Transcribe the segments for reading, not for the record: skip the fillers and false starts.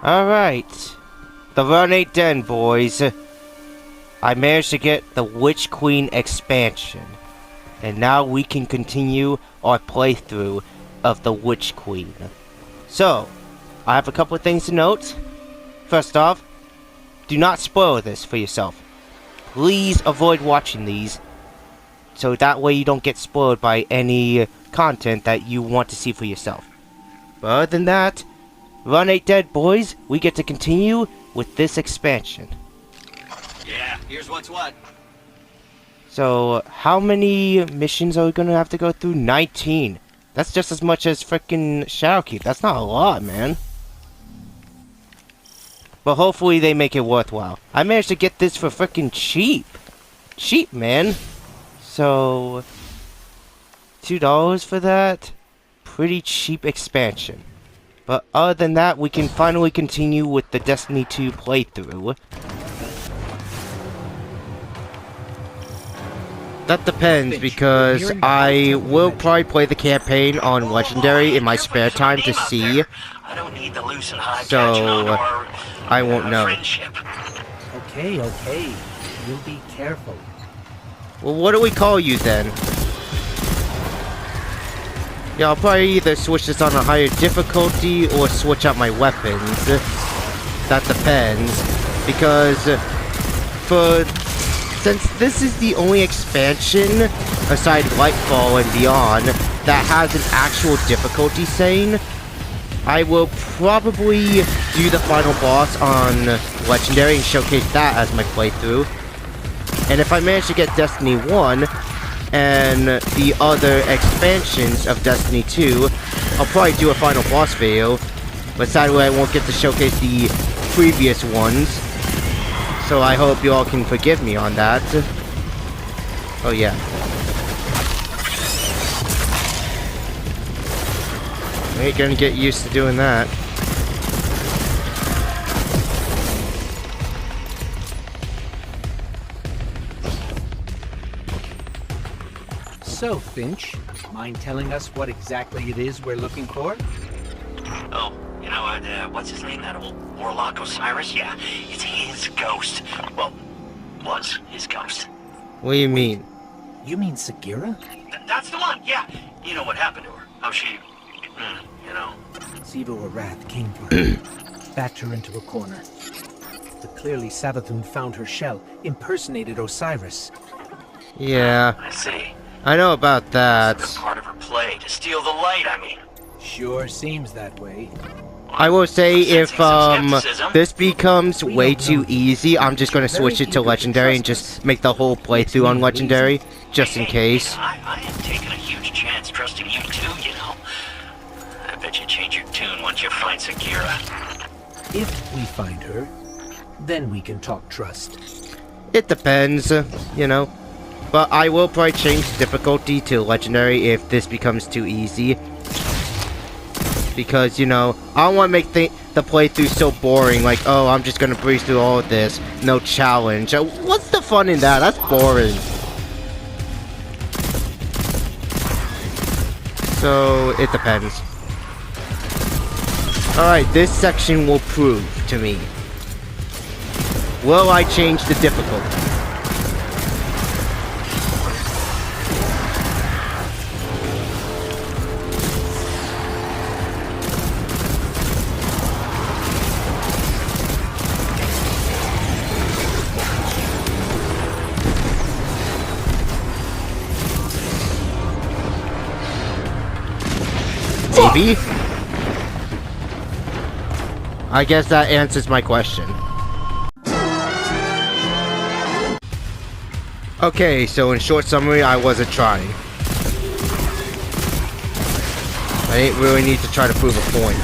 Alright. The run ain't done, boys. I managed to get the Witch Queen expansion. And now we can continue our playthrough of the Witch Queen. So, I have a couple of things to note. First off, do not spoil this for yourself. Please avoid watching these, so that way you don't get spoiled by any content that you want to see for yourself. But other than that, run ain't dead, boys. We get to continue with this expansion. Yeah, here's what's what. So, how many missions are we gonna have to go through? 19. That's just as much as frickin' Shadowkeep. That's not a lot, man. But hopefully they make it worthwhile. I managed to get this for frickin' cheap. Cheap, man. So, $2 for that? Pretty cheap expansion. But other than that, we can finally continue with the Destiny 2 playthrough. That depends, because I will probably play the campaign on Legendary in my spare time to see. So, I won't know. Okay, okay. You be careful. Well, what do we call you then? Yeah, I'll probably either switch this on a higher difficulty or switch out my weapons. That depends. Because, since this is the only expansion, aside Lightfall and Beyond, that has an actual difficulty saying, I will probably do the final boss on Legendary and showcase that as my playthrough. And if I manage to get Destiny 1 and the other expansions of Destiny 2, I'll probably do a final boss video. But sadly I won't get to showcase the previous ones. So I hope you all can forgive me on that. Oh yeah. I ain't gonna get used to doing that. So, Finch, mind telling us what exactly it is we're looking for? Oh, you know, what's his name? That old Warlock Osiris? Yeah, it's his ghost. Well, was his ghost. What do you mean? You mean Sagira? That's the one, yeah. You know what happened to her. How she, you know. Siva Arath came for her, backed her into a corner. But clearly Savathun found her shell, impersonated Osiris. Yeah. I see. I know about that. It's part of her play, to steal the light, I mean. Sure seems that way. I will say if this becomes way too easy, I'm just gonna switch it to Legendary and just make the whole playthrough on Legendary, just in case. I am taking a huge chance trusting you too, you know. I bet you change your tune once you find Sagira. If we find her, then we can talk trust. It depends, you know. But I will probably change difficulty to Legendary if this becomes too easy. Because, you know, I don't want to make the playthrough so boring, like, oh, I'm just gonna breeze through all of this, no challenge. What's the fun in that? That's boring. So, it depends. Alright, this section will prove to me. Will I change the difficulty? Maybe? I guess that answers my question. Okay, so in short summary, I wasn't trying. I didn't really need to try to prove a point.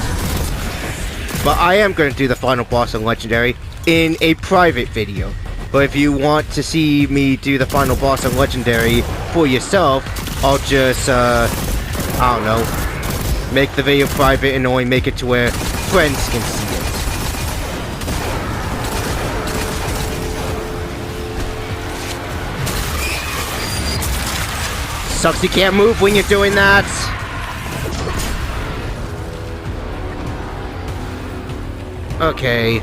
But I am going to do the final boss on Legendary in a private video. But if you want to see me do the final boss on Legendary for yourself, I'll just, I don't know, make the video private and only make it to where friends can see it. Sucks you can't move when you're doing that. Okay.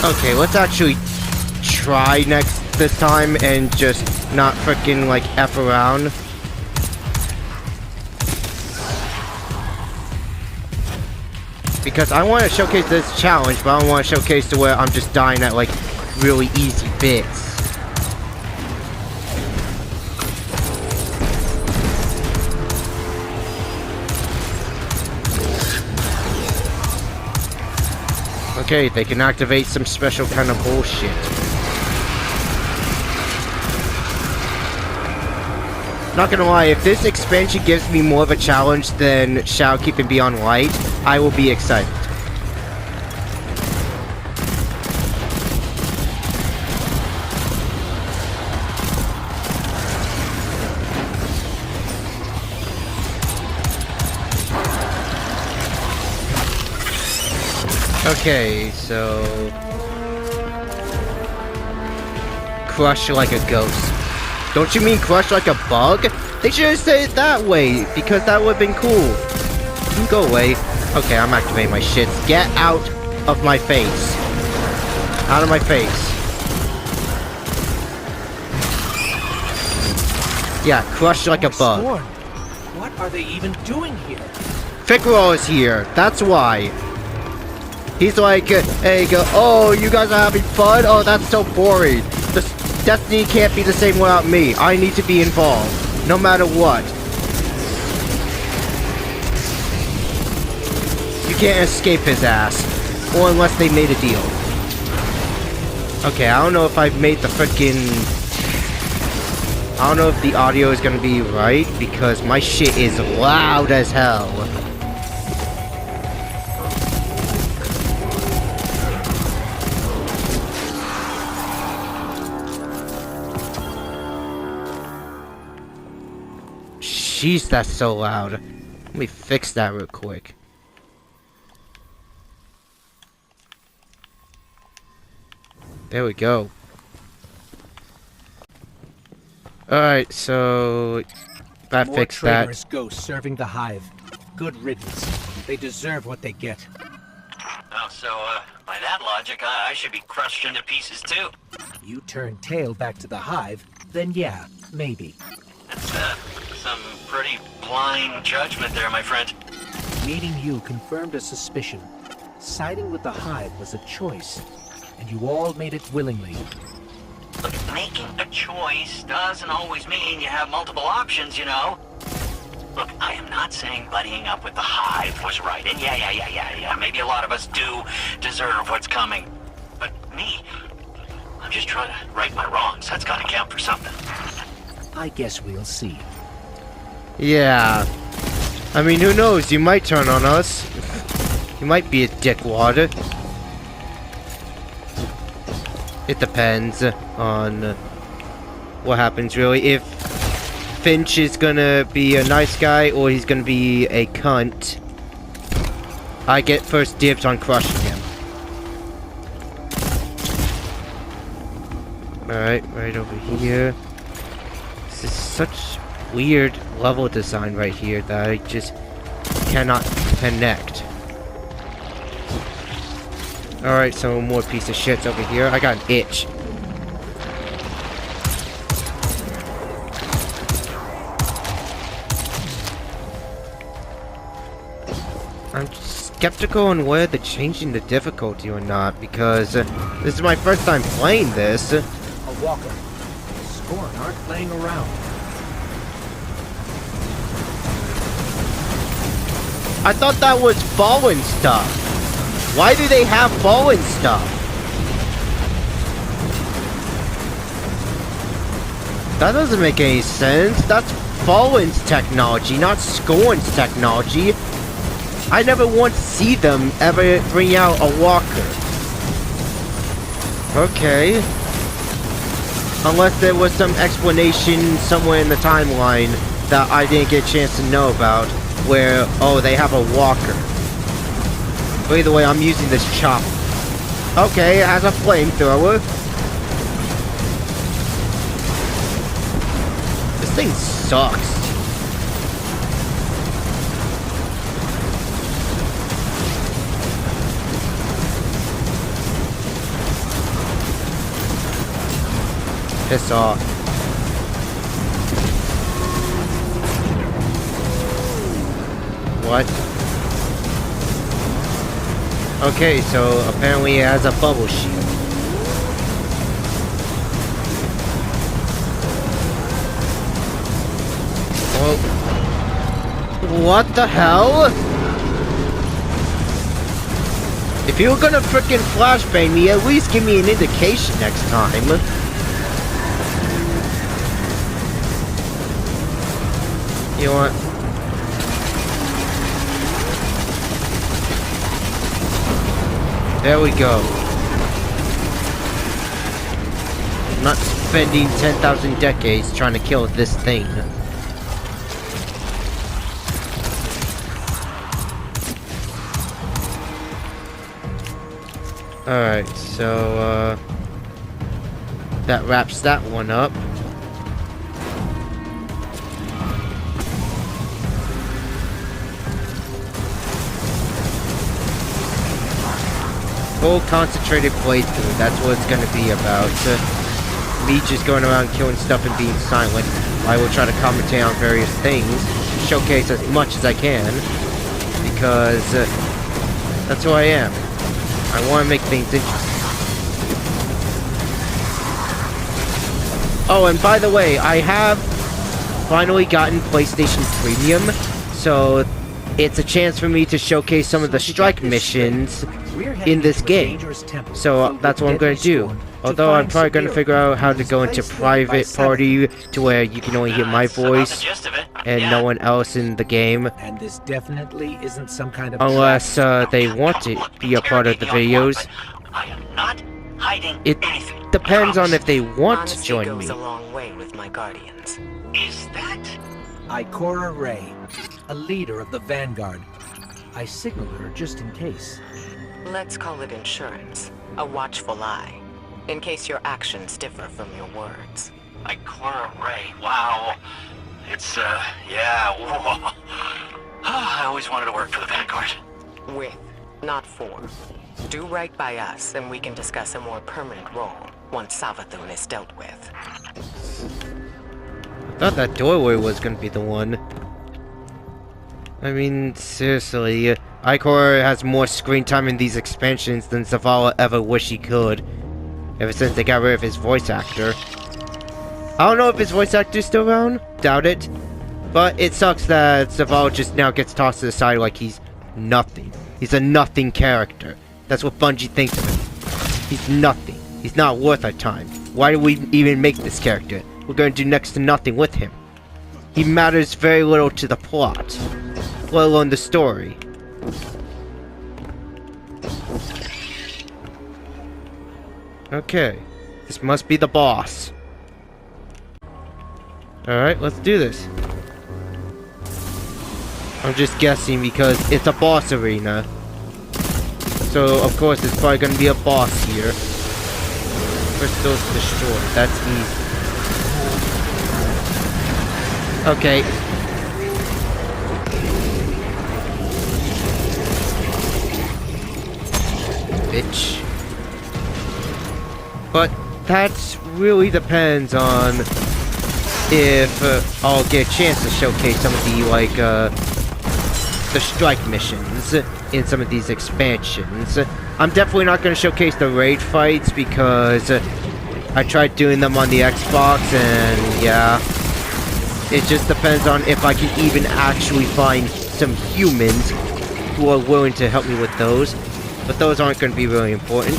Okay, let's actually try this time and just not freaking like F around. Because I want to showcase this challenge, but I don't want to showcase to where I'm just dying at like really easy bits. Okay, they can activate some special kind of bullshit. Not gonna lie, if this expansion gives me more of a challenge than Shadowkeep and Beyond Light, I will be excited. Okay, so... Crush like a ghost. Don't you mean crush like a bug? They should have said it that way, because that would have been cool. You can go away. Okay, I'm activating my shits. Get out of my face. Out of my face. Yeah, crush like a bug. Sworn. What are they even doing here? Figaro is here. That's why. He's like, hey, oh, you guys are having fun? Oh, that's so boring. This Destiny can't be the same without me. I need to be involved, no matter what. You can't escape his ass, or unless they made a deal. Okay, I don't know if I've made the freaking... I don't know if the audio is gonna be right, because my shit is loud as hell. Jeez, that's so loud. Let me fix that real quick. There we go. Alright, so... that fixed that. More traitorous ghosts serving the hive. Good riddance. They deserve what they get. Oh, so, by that logic, I should be crushed into pieces too. You turn tail back to the hive, then yeah, maybe. That's, some pretty blind judgment there, my friend. Meeting you confirmed a suspicion. Siding with the hive was a choice, and you all made it willingly. Look, making a choice doesn't always mean you have multiple options, you know? Look, I am not saying buddying up with the hive was right, and yeah, maybe a lot of us do deserve what's coming. But me, I'm just trying to right my wrongs. That's gotta count for something. I guess we'll see. Yeah. I mean, who knows? You might turn on us. You might be a dickwad. It depends on what happens, really. If Finch is gonna be a nice guy or he's gonna be a cunt, I get first dibs on crushing him. Alright, right over here. This is such weird level design right here that I just cannot connect. Alright, so more piece of shit over here. I got an itch. I'm skeptical on whether they're changing the difficulty or not, because this is my first time playing this. A walker. Scorn aren't playing around. I thought that was fallen stuff. Why do they have fallen stuff? That doesn't make any sense. That's Fallen's technology, not Scorn's technology. I never once see them ever bring out a walker. Okay. Unless there was some explanation somewhere in the timeline that I didn't get a chance to know about, where, oh, they have a walker. But either way, I'm using this chop. Okay, it has a flamethrower. This thing sucks. Piss off. What? Okay, so apparently it has a bubble shield. Well, what the hell? If you're gonna frickin' flashbang me, at least give me an indication next time. You know what? There we go. I'm not spending 10,000 decades trying to kill this thing. Alright, so, that wraps that one up. Full concentrated playthrough, that's what it's gonna be about. Me just going around killing stuff and being silent. I will try to commentate on various things, showcase as much as I can, because that's who I am. I want to make things interesting. Oh, and by the way, I have finally gotten PlayStation Premium, so it's a chance for me to showcase some of the strike missions in this game. So that's what I'm going to do. Although I'm probably going to figure out how to go into private party to where you can only hear my voice and no one else in the game. And this definitely isn't some kind of Unless they want to be a part of the videos. I am not hiding It anything. depends on if they want to join goes me. a long way with my guardians. Is that? Ikora Ray, a leader of the Vanguard. I signaled her just in case. Let's call it insurance. A watchful eye. In case your actions differ from your words. Ikora Ray. Wow. It's, yeah. Whoa. I always wanted to work for the Vanguard. With, not for. Do right by us, and we can discuss a more permanent role once Savathun is dealt with. I thought that doorway was gonna be the one. I mean, seriously, Ikora has more screen time in these expansions than Zavala ever wished he could. Ever since they got rid of his voice actor. I don't know if his voice actor's still around. Doubt it. But it sucks that Zavala just now gets tossed to the side like he's nothing. He's a nothing character. That's what Bungie thinks of him. He's nothing. He's not worth our time. Why do we even make this character? We're going to do next to nothing with him. He matters very little to the plot, let alone the story. Okay, this must be the boss. Alright, let's do this. I'm just guessing because it's a boss arena. So, of course, it's probably gonna be a boss here. Crystals destroyed, that's easy. Okay. Bitch. But that really depends on if I'll get a chance to showcase some of the, like, the strike missions in some of these expansions. I'm definitely not going to showcase the raid fights because I tried doing them on the Xbox and, yeah, it just depends on if I can even actually find some humans who are willing to help me with those. But those aren't going to be really important.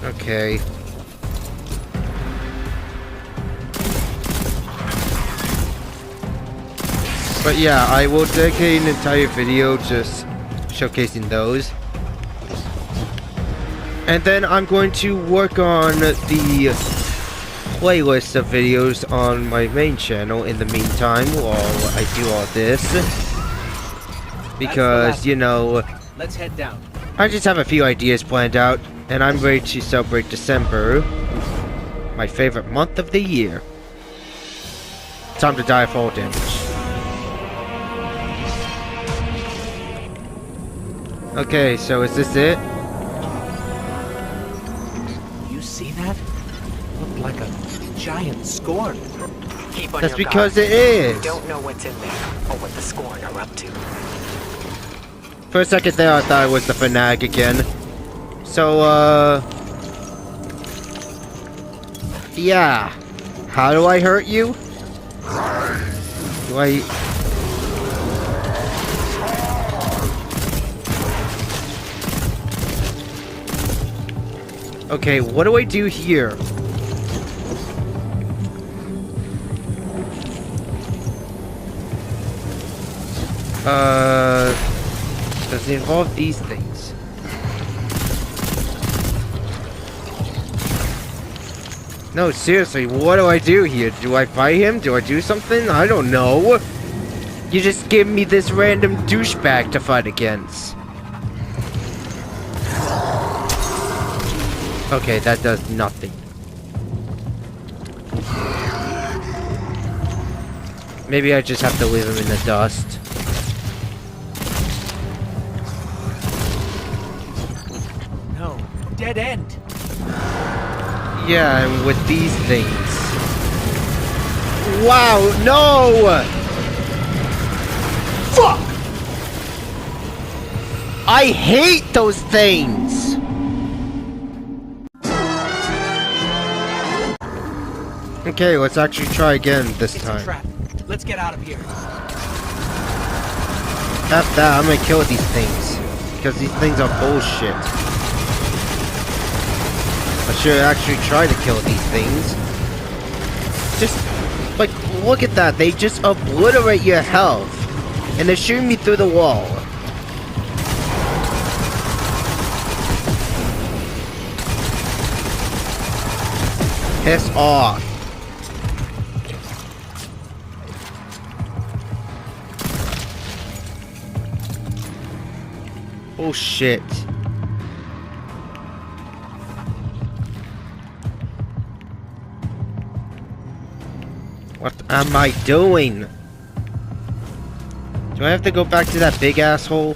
Okay. But yeah, I will dedicate an entire video just showcasing those. And then I'm going to work on the playlist of videos on my main channel in the meantime while I do all this. Because, you know, Let's head down. I just have a few ideas planned out, and I'm ready to celebrate December, my favorite month of the year. Time to die fall damage. Okay, so is this it? You see that? Looked like a giant scorn. Keep on That's your because guard. it is. You don't know what's in there or what the Scorn are up to. For a second there, I thought it was the Fanatic again. So, yeah. How do I hurt you? Do I... Okay, what do I do here? Does it involve these things? No, seriously, what do I do here? Do I fight him? Do I do something? I don't know. You just give me this random douchebag to fight against. Okay, that does nothing. Maybe I just have to leave him in the dust. No, dead end. Yeah, and with these things. Wow, no! Fuck! I hate those things! Okay, let's actually try again this It's a time. trap. Let's get out of here. After that, I'm gonna kill these things. Because these things are bullshit. I should actually try to kill these things. Just, like, look at that. They just obliterate your health. And they're shooting me through the wall. Piss off. Oh shit. What am I doing? Do I have to go back to that big asshole?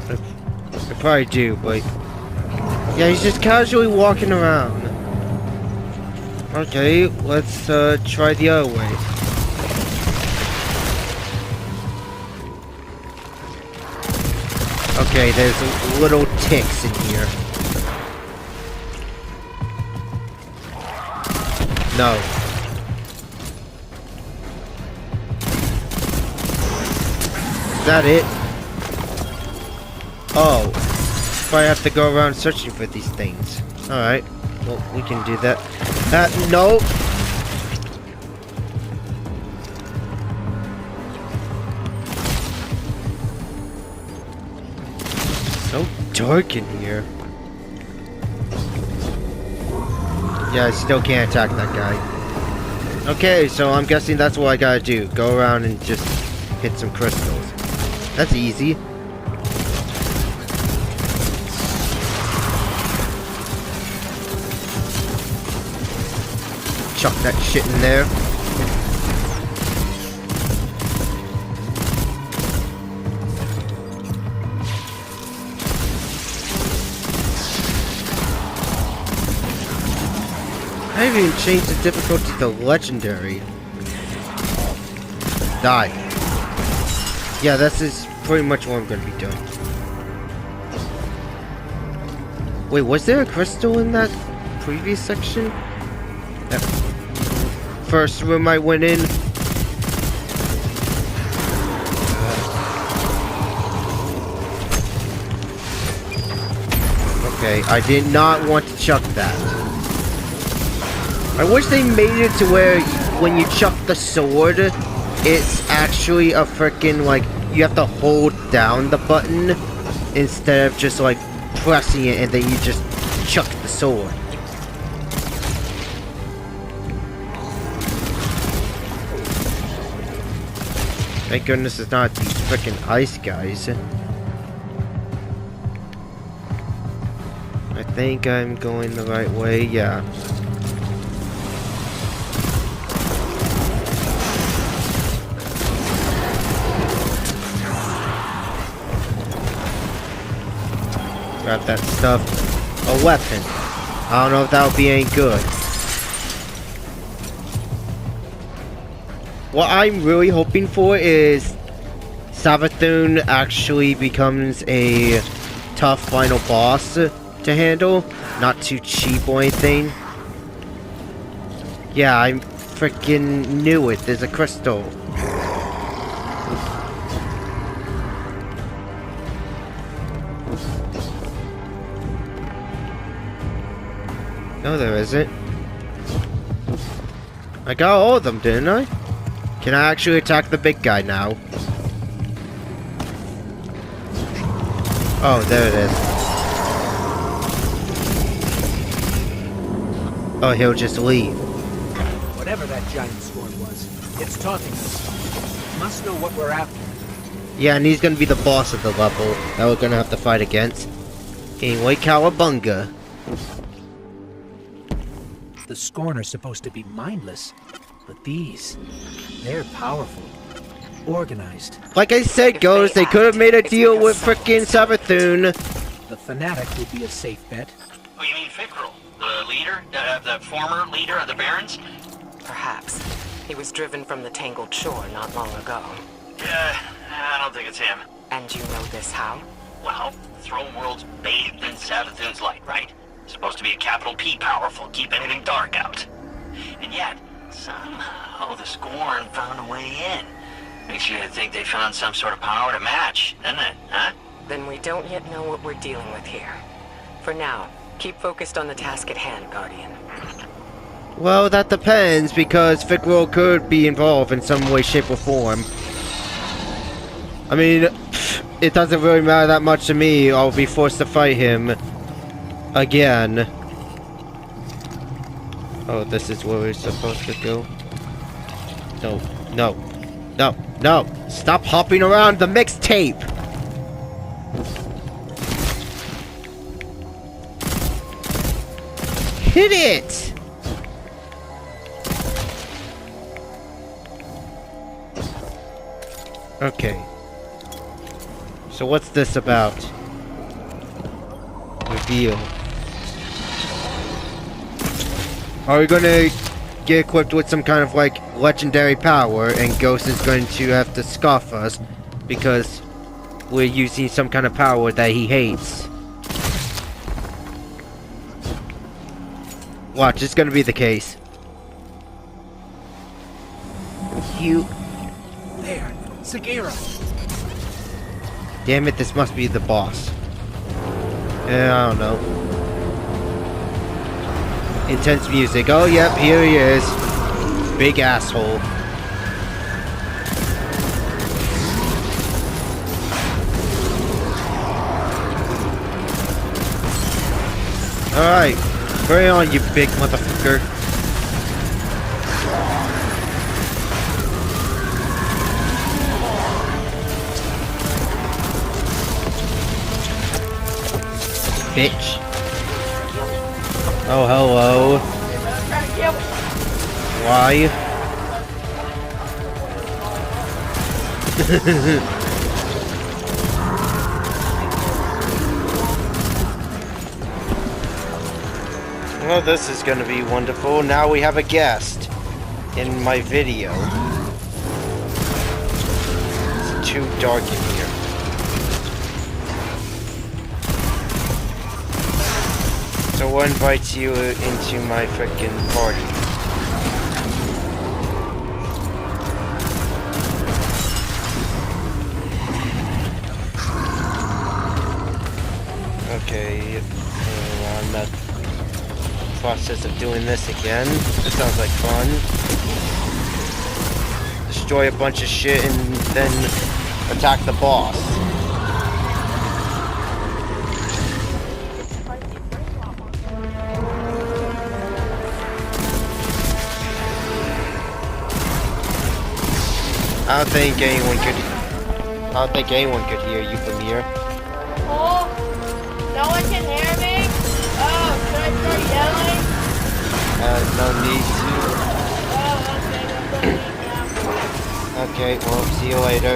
I probably do, but... yeah, he's just casually walking around. Okay, let's try the other way. Okay, there's little ticks in here. No. Is that it? Oh. I have to go around searching for these things. Alright. Well, we can do that. No! So dark in here. Yeah, I still can't attack that guy. Okay, so I'm guessing that's what I gotta do. Go around and just hit some crystals. That's easy. Chuck that shit in there. I haven't even changed the difficulty to legendary. Die. Yeah, this is pretty much what I'm gonna be doing. Wait, was there a crystal in that previous section? That first room I went in? Okay, I did not want to chuck that. I wish they made it to where when you chuck the sword, it's actually a freaking, like, you have to hold down the button instead of just, like, pressing it and then you just chuck the sword. Thank goodness it's not these freaking ice guys. I think I'm going the right way, yeah. Grab that stuff. A weapon. I don't know if that'll be any good. What I'm really hoping for is Savathun actually becomes a tough final boss to handle. Not too cheap or anything. Yeah, I freaking knew it. There's a crystal. No, there isn't. I got all of them, didn't I? Can I actually attack the big guy now? Oh, there it is. Oh, he'll just leave. Whatever that giant swarm was, it's taunting us. It must know what we're after. Yeah, and he's gonna be the boss of the level that we're gonna have to fight against. Anyway, cowabunga. The Scorn are supposed to be mindless, but these, they're powerful, organized. Like I said, Ghost, they could have made a deal with frickin' Savathun. The Fanatic would be a safe bet. Oh, you mean Fickrel? The leader? The former leader of the Barons? Perhaps. He was driven from the Tangled Shore not long ago. Yeah, I don't think it's him. And you know this how? Well, throne world's bathed in Savathun's light, right? Supposed to be a capital P powerful, keep anything dark out. And yet, somehow the Scorn found a way in. Makes you think they found some sort of power to match, doesn't it, huh? Then we don't yet know what we're dealing with here. For now, keep focused on the task at hand, Guardian. Well, that depends, because Fickrel could be involved in some way, shape, or form. I mean, it doesn't really matter that much to me. I'll be forced to fight him again. Oh, this is where we're supposed to go. No, no, no, no! Stop hopping around the mixtape! Hit it! Okay. So what's this about? Reveal. Are we gonna get equipped with some kind of like legendary power and Ghost is going to have to scoff us because we're using some kind of power that he hates? Watch, it's gonna be the case. You... There, Sagira. Damn it, this must be the boss. Yeah, I don't know. Intense music. Oh, yep, here he is. Big asshole. Alright, bring it on, you big motherfucker. Bitch. Oh, hello. Why? Well, this is gonna be wonderful. Now we have a guest in my video. It's too dark in here. So what invites you into my frickin' party? Okay, I'm not process of doing this again. This sounds like fun. Destroy a bunch of shit and then attack the boss. I don't think anyone could hear you from here. Oh, no one can hear me? Oh, should I start yelling? No need Oh, okay, to. Okay, that's what I need now. well, see you later.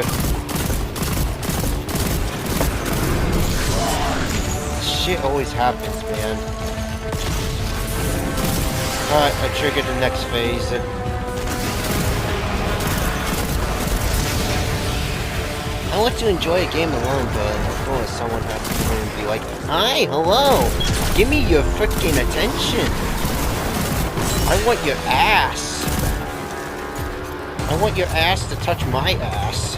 shit always happens, man. Alright, I triggered the next phase. I want to enjoy a game alone, but of course someone has to come in and be like, "Hi, hello! Give me your freaking attention! I want your ass! I want your ass to touch my ass!"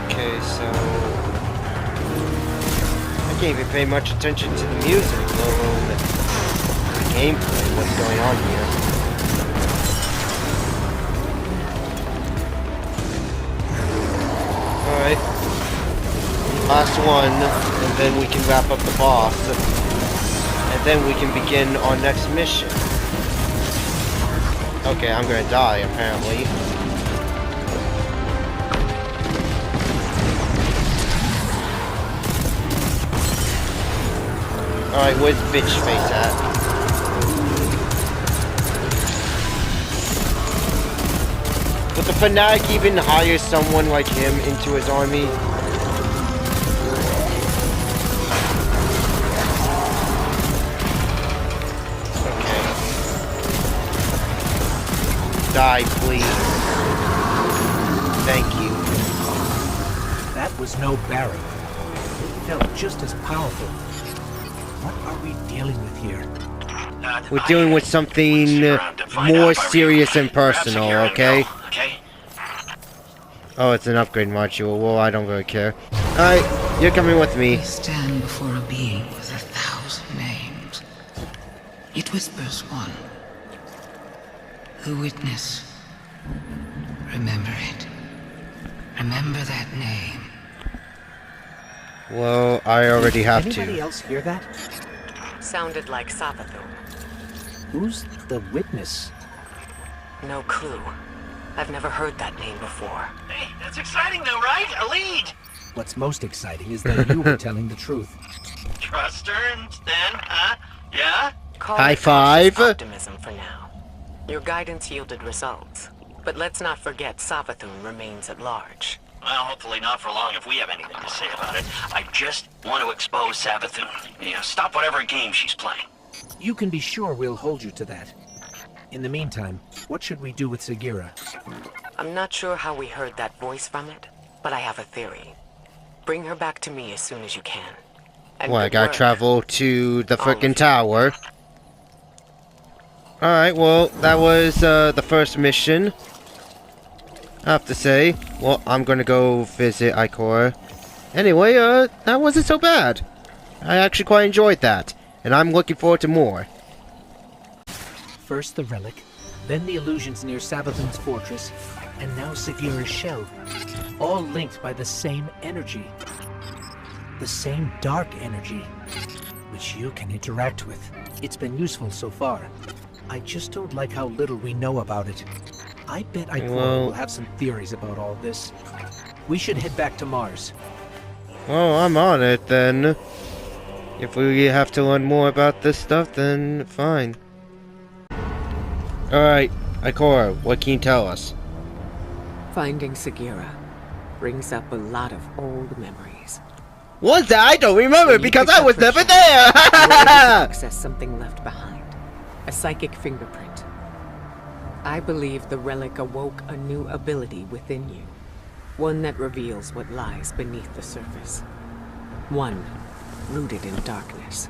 Okay, so... I can't even pay much attention to the music, let alone the gameplay, what's going on here. Alright. Last one, and then we can wrap up the boss. And then we can begin our next mission. Okay, I'm gonna die, apparently. Alright, where's bitch face at? Would the fanatic even hire someone like him into his army? Okay. Die, please. Thank you. That was no barrier. It felt just as powerful. What are we dealing with here? We're dealing with something more serious and personal, okay? Oh, it's an upgrade module. Well, I don't really care. Alright, you're coming with me. I stand before a being with 1,000 names. It whispers one. The witness. Remember it. Remember that name. Well, I already have Anybody to. else hear that? Sounded like Savathun. Who's the witness? No clue. I've never heard that name before. Hey, that's exciting though, right? A lead! What's most exciting is that you were telling the truth. Trust her, and then, huh? Yeah? Call High it cautious five. optimism for now. Your guidance yielded results. But let's not forget Savathun remains at large. Well, hopefully not for long if we have anything to say about it. I just want to expose Savathun. Stop whatever game she's playing. You can be sure we'll hold you to that. In the meantime, what should we do with Sagira? I'm not sure how we heard that voice from it, but I have a theory. Bring her back to me as soon as you can. And Well, I good gotta work. travel to the All of frickin' you. tower. Alright, well, that was the first mission. I have to say. Well, I'm gonna go visit Ikora. Anyway, that wasn't so bad. I actually quite enjoyed that. And I'm looking forward to more. First the relic, then the illusions near Savathun's fortress, and now Sagira's shell. All linked by the same energy. The same dark energy, which you can interact with. It's been useful so far. I just don't like how little we know about it. I bet Ikora will have some theories about all this. We should head back to Mars. Well, I'm on it then. If we have to learn more about this stuff, then fine. Alright, Ikora, what can you tell us? Finding Sagira brings up a lot of old memories. What's that? I don't remember When you because picked I up was her never shell, there! you were able to access something left behind. A psychic fingerprint. I believe the relic awoke a new ability within you. One that reveals what lies beneath the surface. One rooted in darkness.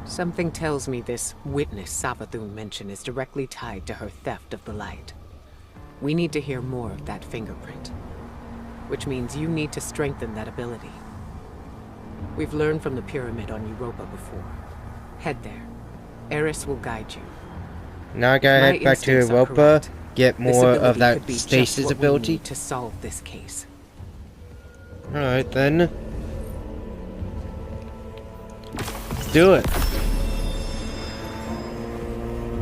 Something tells me this witness Savathun mentioned is directly tied to her theft of the light. We need to hear more of that fingerprint. Which means you need to strengthen that ability. We've learned from the pyramid on Europa before. Head there. Eris will guide you. Now I gotta My head back to instincts are Europa, correct. get This more ability of that could be just stasis what we ability. need to solve this case. Alright then. Let's do it.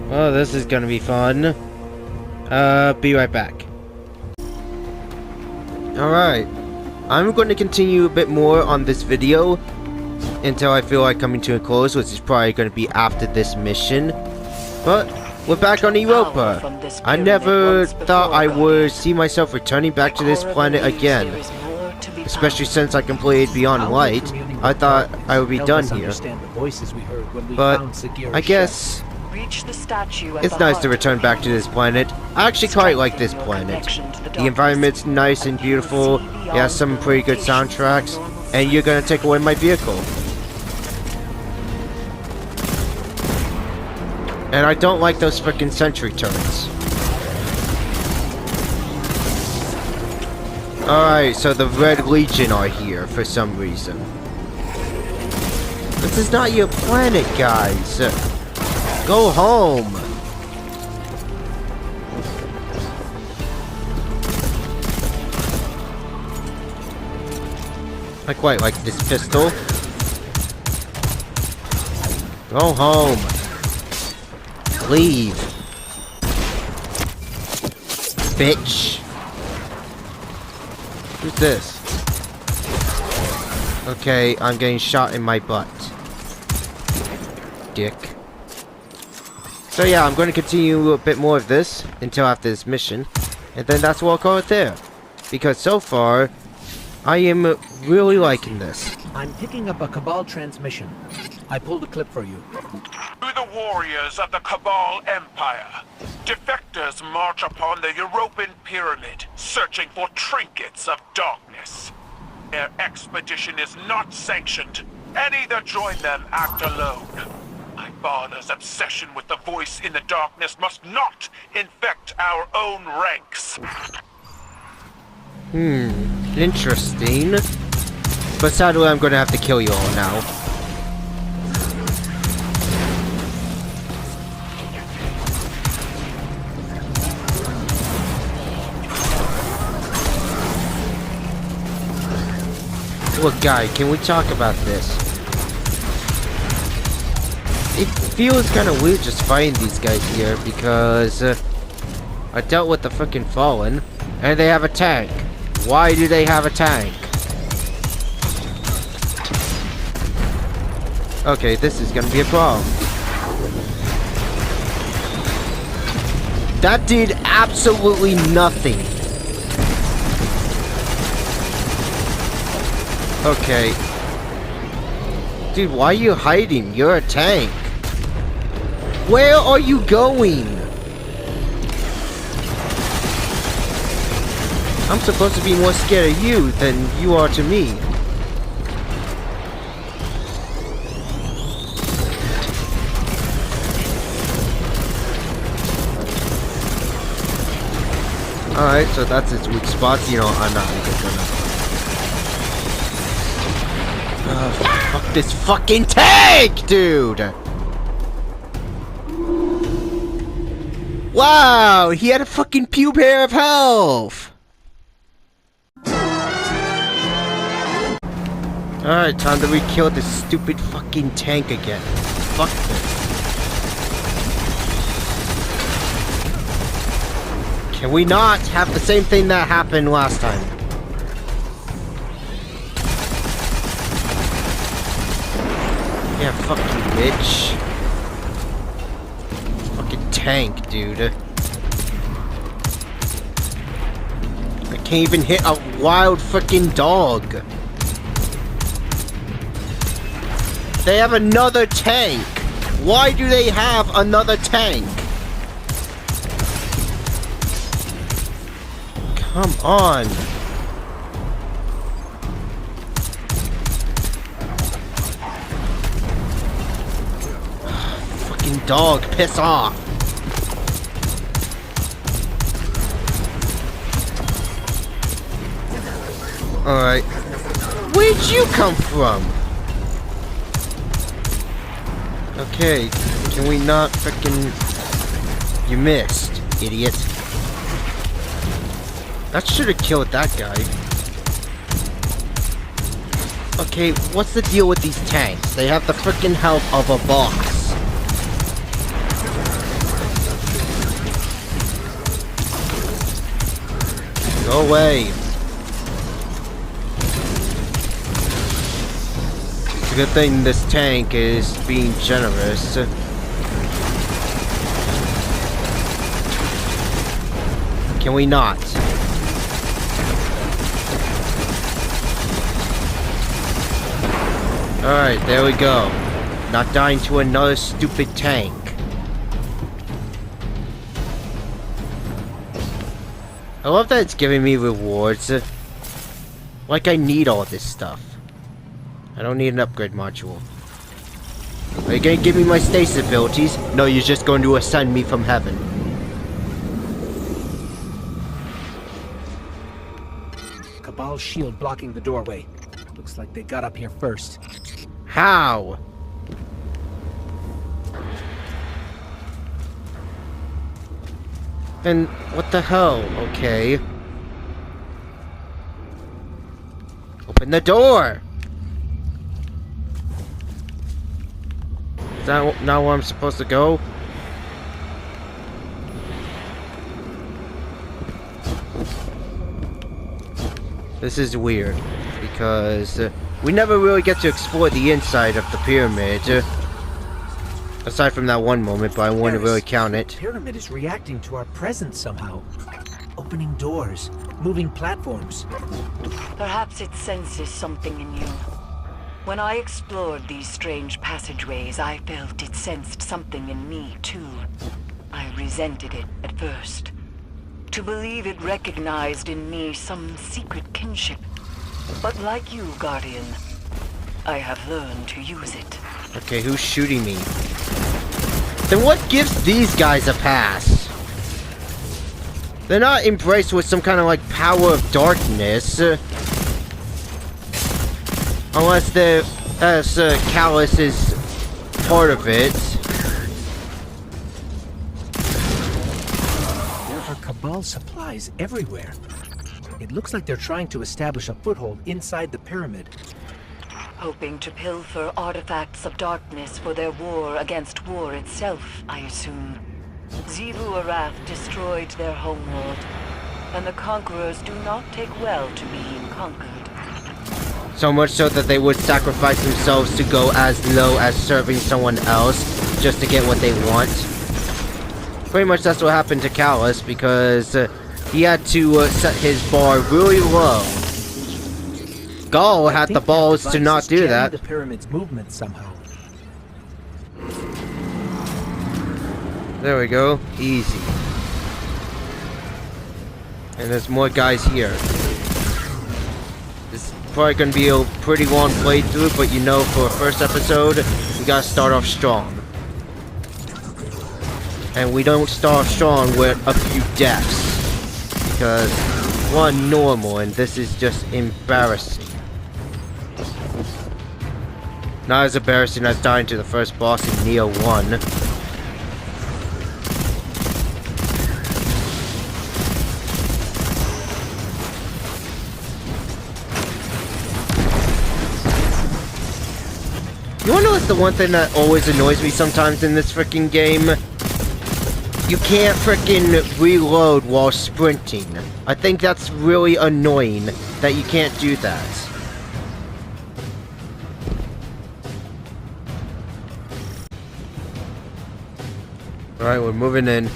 Well, this is gonna be fun. Be right back. Alright. I'm going to continue a bit more on this video until I feel like coming to a close, which is probably going to be after this mission. But We're back on Europa. I never thought I would see myself returning back to this planet again. Especially since I completed Beyond Light. I thought I would be done here. But I guess it's nice to return back to this planet. I actually quite like this planet. The environment's nice and beautiful. It has some pretty good soundtracks. And you're gonna take away my vehicle. And I don't like those frickin' sentry turrets. Alright, so the Red Legion are here for some reason. This is not your planet, guys. Go home. I quite like this pistol. Go home. Leave. Bitch. Who's this? Okay, I'm getting shot in my butt. Dick. So yeah, I'm going to continue a bit more of this until after this mission. And then that's what I'll call it there. Because so far, I am really liking this. I'm picking up a Cabal transmission. I pulled a clip for you. To the warriors of the Cabal Empire, defectors march upon the European pyramid, searching for trinkets of darkness. Their expedition is not sanctioned. Any that join them act alone. My father's obsession with the voice in the darkness must not infect our own ranks. Interesting. But sadly, I'm gonna have to kill you all now. Look, guy, can we talk about this? It feels kind of weird just fighting these guys here because I dealt with the freaking Fallen, and they have a tank. Why do they have a tank? Okay, this is gonna be a problem. That did absolutely nothing. Okay. Dude, why are you hiding? You're a tank. Where are you going? I'm supposed to be more scared of you than you are to me. Alright, so that's its weak spots. You know, I'm not even gonna... fuck this fucking tank, dude! Wow, he had a fucking pube hair of health! Alright, time to re-kill this stupid fucking tank again. Fuck this. Can we not have the same thing that happened last time? Yeah, fuck you, bitch. Fucking tank, dude. I can't even hit a wild freaking dog. They have another tank. Why do they have another tank? Come on. Fucking dog, piss off. Alright. Where'd you come from? Okay, can we not frickin'... You missed, idiot. That should have killed that guy. Okay, what's the deal with these tanks? They have the frickin' health of a boss. Go away. It's a good thing this tank is being generous. Can we not? Alright, there we go. Not dying to another stupid tank. I love that it's giving me rewards. Like I need all this stuff. I don't need an upgrade module. Are you gonna give me my stasis abilities? No, you're just going to ascend me from heaven. Cabal's shield blocking the doorway. Looks like they got up here first. How? Then what the hell? Okay. Open the door! Is that not where I'm supposed to go? This is weird, because we never really get to explore the inside of the pyramid. Aside from that one moment, but I wouldn't really count it. The pyramid is reacting to our presence somehow. Opening doors, moving platforms. Perhaps it senses something in you. When I explored these strange passageways, I felt it sensed something in me, too. I resented it at first. To believe it recognized in me some secret kinship. But like you, Guardian, I have learned to use it. Okay, who's shooting me? Then what gives these guys a pass? They're not embraced with some kind of like power of darkness. Unless they're, Callus is part of it. There are Cabal supplies everywhere. It looks like they're trying to establish a foothold inside the pyramid. Hoping to pilfer artifacts of darkness for their war against war itself, I assume. Xivu Arath destroyed their homeworld, and the conquerors do not take well to being conquered. So much so that they would sacrifice themselves to go as low as serving someone else just to get what they want. Pretty much that's what happened to Callus, because he had to set his bar really low. Gaul had the balls to not do that. The pyramid's movement somehow. There we go. Easy. And there's more guys here. This is probably going to be a pretty long playthrough, but you know, for a first episode, we gotta start off strong. And we don't start off strong with a few deaths. Because one normal, and this is just embarrassing. Not as embarrassing as dying to the first boss in Neo 1. You wanna know what's the one thing that always annoys me sometimes in this freaking game? You can't freaking reload while sprinting. I think that's really annoying that you can't do that. Alright, we're moving in.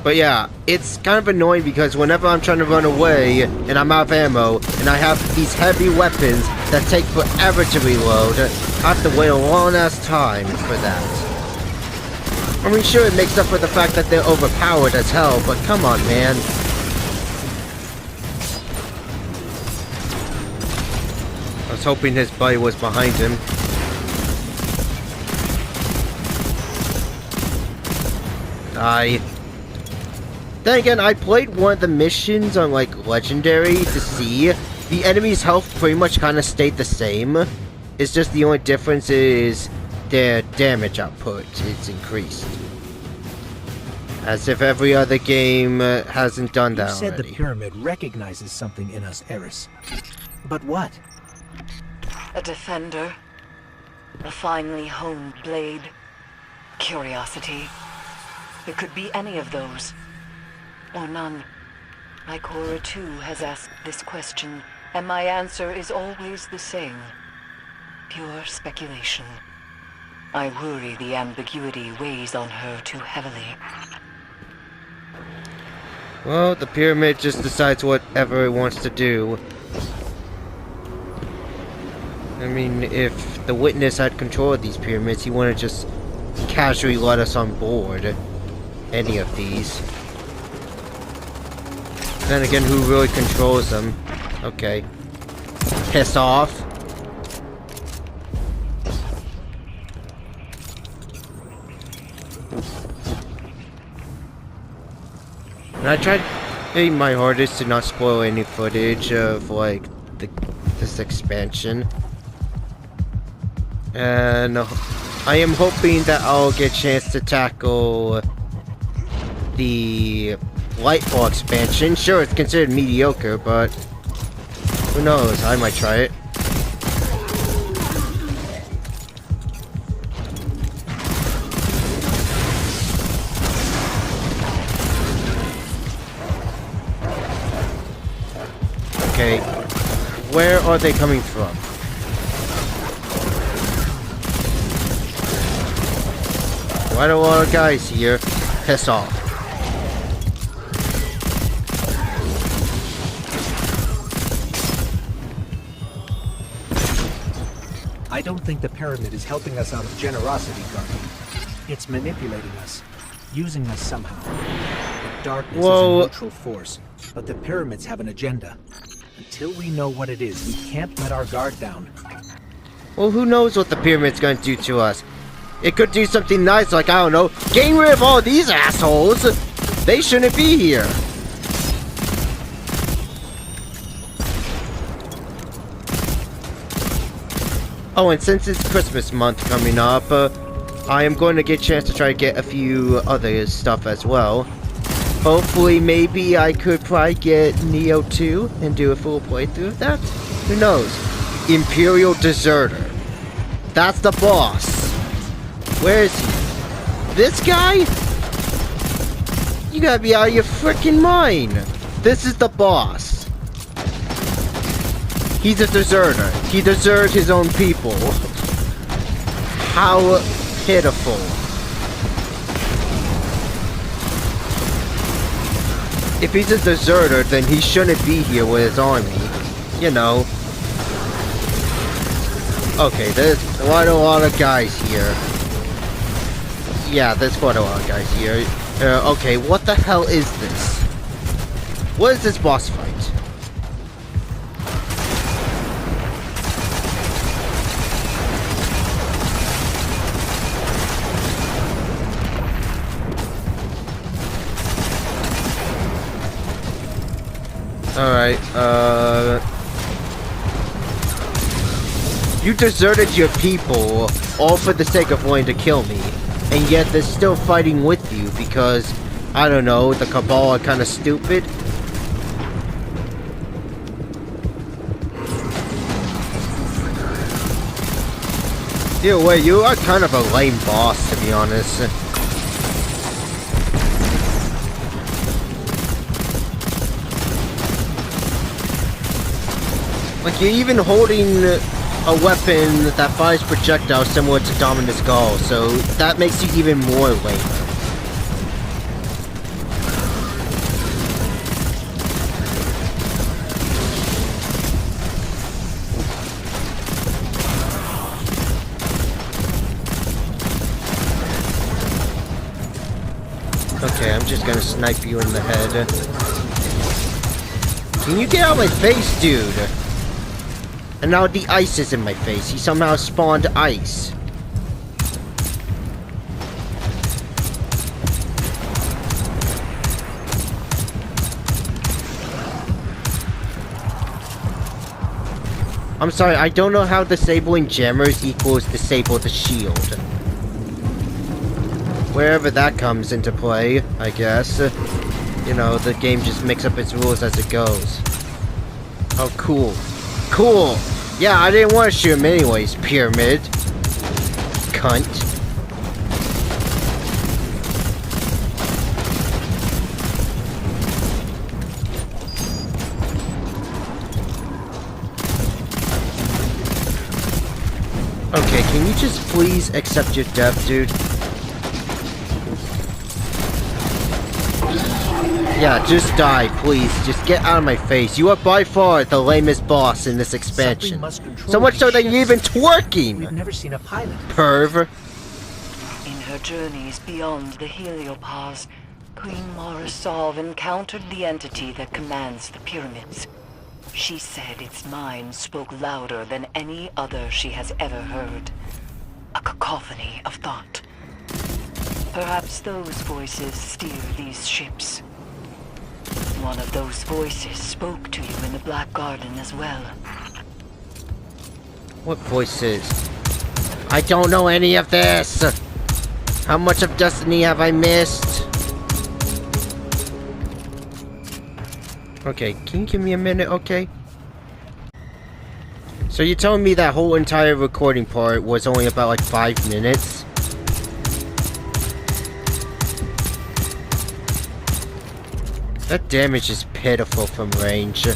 But yeah, it's kind of annoying because whenever I'm trying to run away and I'm out of ammo and I have these heavy weapons that take forever to reload, I have to wait a long ass time for that. I mean, sure, it makes up for the fact that they're overpowered as hell, but come on, man. I was hoping his buddy was behind him. Then again, I played one of the missions on, like, Legendary to see. The enemy's health pretty much kind of stayed the same. It's just the only difference is their damage output is increased. As if every other game hasn't done that already. You said the pyramid recognizes something in us, Eris. But what? A defender. A finely honed blade. Curiosity. It could be any of those. Or none. My Cora too has asked this question, and my answer is always the same. Pure speculation. I worry the ambiguity weighs on her too heavily. Well, the pyramid just decides whatever it wants to do. I mean, if the witness had control of these pyramids, he wouldn't just casually let us on board any of these. Then again, who really controls them? Okay. Piss off. And I tried my hardest to not spoil any footage of, like, this expansion. And I am hoping that I'll get a chance to tackle the Lightfall expansion. Sure, it's considered mediocre, but who knows? I might try it. Okay, where are they coming from? Quite a lot of guys here. Piss off. I don't think the pyramid is helping us out of generosity, Guardian. It's manipulating us, using us somehow. The darkness is a neutral force, but the pyramids have an agenda. Until we know what it is, we can't let our guard down. Well, who knows what the pyramid's gonna do to us? It could do something nice, like, I don't know, getting rid of all these assholes! They shouldn't be here! Oh, and since it's Christmas month coming up, I am going to get a chance to try to get a few other stuff as well. Hopefully, maybe I could probably get Neo 2 and do a full playthrough of that? Who knows? Imperial Deserter. That's the boss. Where is he? This guy? You gotta be out of your freaking mind. This is the boss. He's a deserter. He deserted his own people. How pitiful. If he's a deserter, then he shouldn't be here with his army. You know. Okay, there's quite a lot of guys here. Yeah, there's quite a lot of guys here. Okay, what the hell is this? What is this boss fight? Alright, you deserted your people, all for the sake of wanting to kill me. And yet they're still fighting with you because, I don't know, the Cabal are kind of stupid. Either way, you are kind of a lame boss, to be honest. Like, you're even holding a weapon that fires projectiles similar to Dominus Gall, so that makes you even more lame. Okay, I'm just gonna snipe you in the head. Can you get out of my face, dude? And now the ice is in my face. He somehow spawned ice. I'm sorry, I don't know how disabling jammers equals disable the shield. Wherever that comes into play, I guess. You know, the game just makes up its rules as it goes. Oh, cool. Cool! Yeah, I didn't want to shoot him anyways, pyramid. Cunt. Okay, can you just please accept your death, dude? Yeah, just die, please. Just get out of my face. You are by far the lamest boss in this expansion. So much so that you're even twerking! We've never seen a pilot. Perv. In her journeys beyond the Heliopause, Queen Mara Solve encountered the entity that commands the pyramids. She said its mind spoke louder than any other she has ever heard. A cacophony of thought. Perhaps those voices steer these ships. One of those voices spoke to you in the Black Garden as well. What voices? I don't know any of this! How much of Destiny have I missed? Okay, can you give me a minute, okay? So you're telling me that whole entire recording part was only about like 5 minutes? That damage is pitiful from range.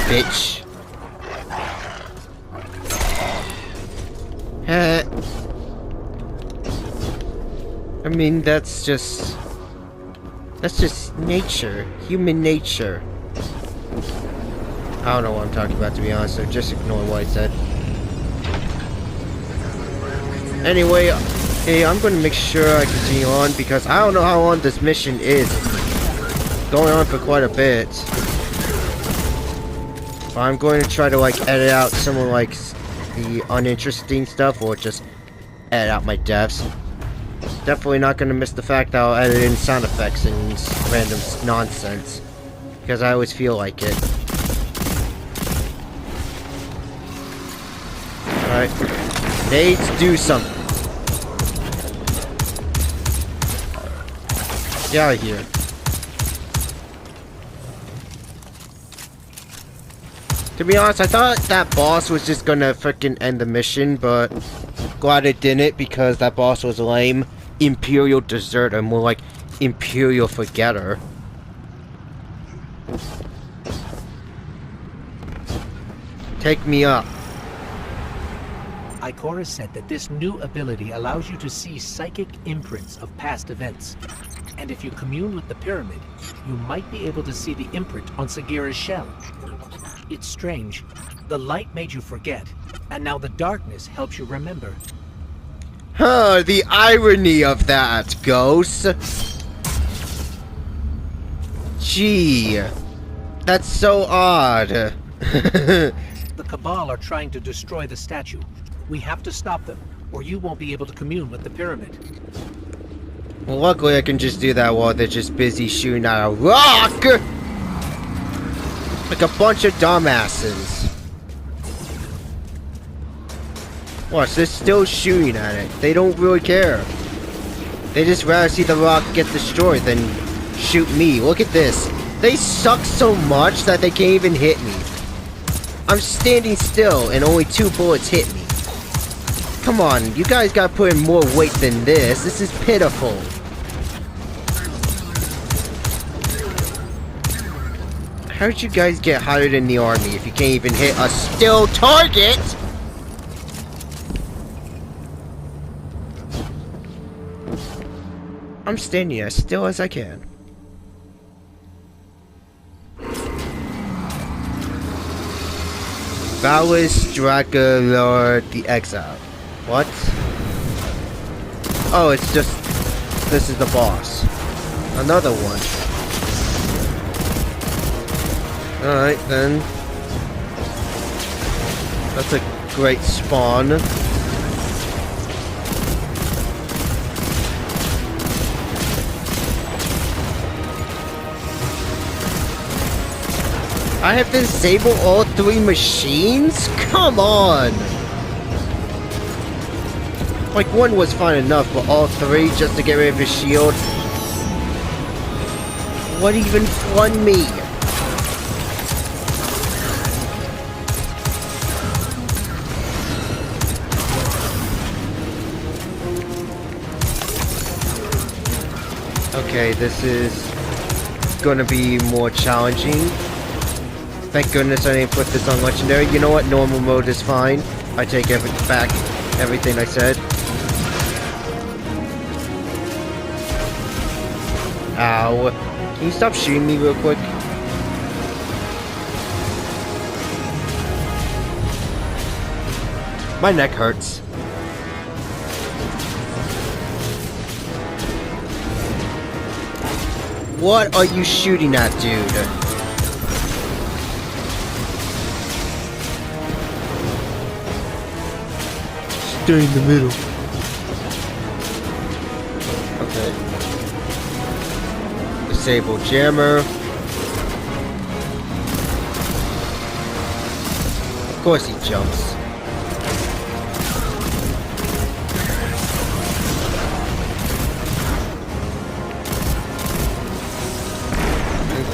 Bitch. I mean, that's just nature. Human nature. I don't know what I'm talking about, to be honest, so just ignore what I said. Anyway, hey, I'm gonna make sure I continue on because I don't know how long this mission is. Going on for quite a bit. But I'm going to try to like edit out some of like the uninteresting stuff or just edit out my deaths. Definitely not going to miss the fact that I'll edit in sound effects and random nonsense. Because I always feel like it. Alright. Nades, do something. Get out of here. To be honest, I thought that boss was just gonna freaking end the mission, but glad it didn't because that boss was lame. Imperial Deserter, more like Imperial Forgetter. Take me up. Ikora said that this new ability allows you to see psychic imprints of past events. And if you commune with the pyramid, you might be able to see the imprint on Sagira's shell. It's strange. The light made you forget, and now the darkness helps you remember. Huh, the irony of that, Ghost. Gee, that's so odd. The Cabal are trying to destroy the statue. We have to stop them, or you won't be able to commune with the pyramid. Well, luckily I can just do that while they're just busy shooting at a rock! Like a bunch of dumbasses. Watch, they're still shooting at it. They don't really care. They just rather see the rock get destroyed than shoot me. Look at this. They suck so much that they can't even hit me. I'm standing still and only 2 bullets hit me. Come on, you guys gotta put in more weight than this. This is pitiful. How'd you guys get hired in the army if you can't even hit a still target? I'm standing as still as I can. Valis Draculor the Exile. What? Oh, it's just... this is the boss. Another one. Alright, then. That's a great spawn. I have to disable all 3 machines? Come on! Like, 1 was fine enough, but all 3 just to get rid of his shield? What even flung me? Okay, this is gonna be more challenging. Thank goodness I didn't put this on legendary. You know what? Normal mode is fine. I take back everything I said. Ow. Can you stop shooting me real quick? My neck hurts. What are you shooting at, dude? Stay in the middle. Okay. Disable jammer. Of course he jumps.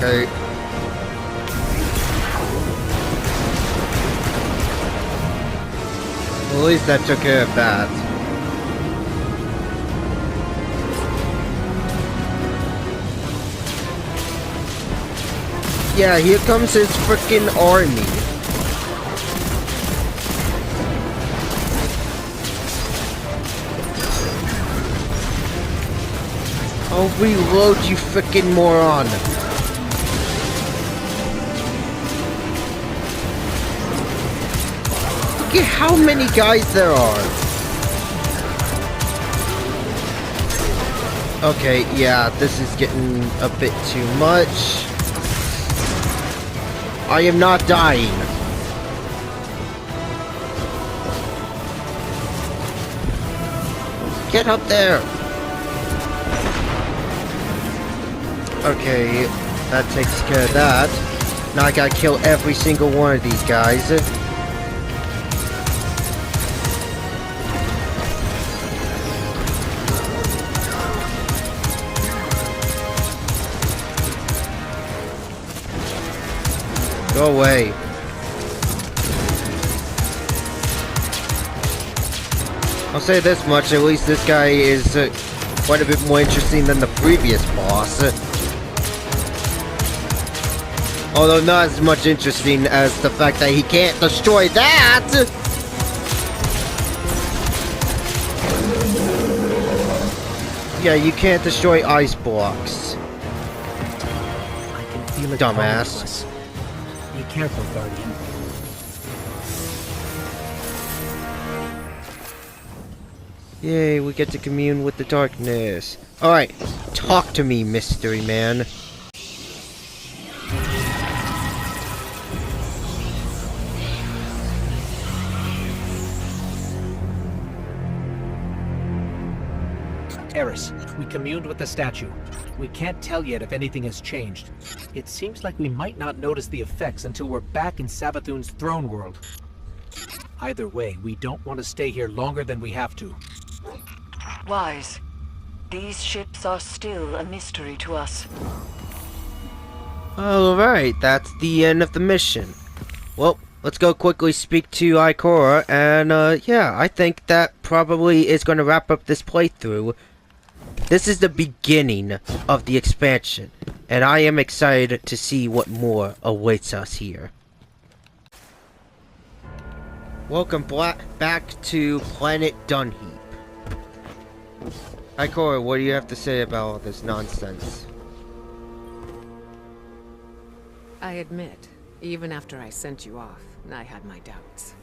Okay. Well, at least that took care of that. Yeah, here comes his frickin' army. I'll reload, you frickin' moron. Look at how many guys there are. Okay, yeah, this is getting a bit too much. I am not dying. Get up there. Okay, that takes care of that. Now I gotta kill every single one of these guys. Go away. I'll say this much, at least this guy is quite a bit more interesting than the previous boss. Although not as much interesting as the fact that he can't destroy that! Yeah, you can't destroy ice blocks. I can feel it. Dumbass. Be careful, Guardian. Yay, we get to commune with the darkness. Alright, talk to me, mystery man. Eris, we communed with the statue. We can't tell yet if anything has changed. It seems like we might not notice the effects until we're back in Savathun's throne world. Either way, we don't want to stay here longer than we have to. Wise. These ships are still a mystery to us. Alright, that's the end of the mission. Well, let's go quickly speak to Ikora, and yeah, I think that probably is going to wrap up this playthrough. This is the beginning of the expansion, and I am excited to see what more awaits us here. Welcome back to Planet Dunheap. Ikora, what do you have to say about all this nonsense? I admit, even after I sent you off, I had my doubts.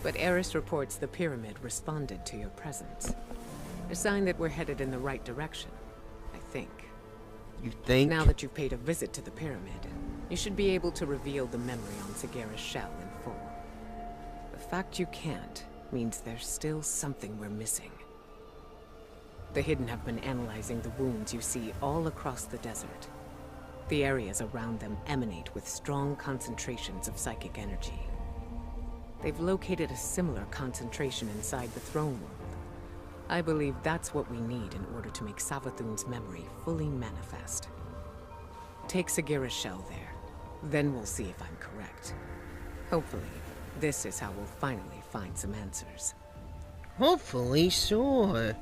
But Eris reports the pyramid responded to your presence. A sign that we're headed in the right direction, I think. You think? Now that you've paid a visit to the pyramid, you should be able to reveal the memory on Sagara's shell in full. The fact you can't means there's still something we're missing. The Hidden have been analyzing the wounds you see all across the desert. The areas around them emanate with strong concentrations of psychic energy. They've located a similar concentration inside the throne world. I believe that's what we need in order to make Savathun's memory fully manifest. Take Sagara's shell there, then we'll see if I'm correct. Hopefully, this is how we'll finally find some answers. Hopefully, sure.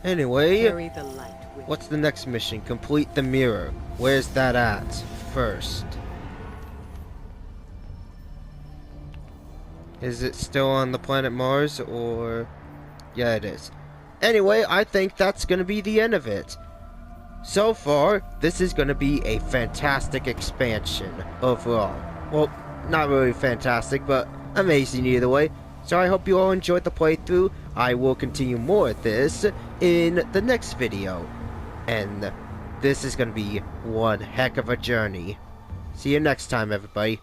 Anyway, Carry the light with what's the next mission? Complete the mirror. Where's that at first? Is it still on the planet Mars, or... Yeah, it is. Anyway, I think that's gonna be the end of it. So far, this is gonna be a fantastic expansion overall. Well, not really fantastic, but amazing either way. So I hope you all enjoyed the playthrough. I will continue more of this in the next video. And this is gonna be one heck of a journey. See you next time, everybody.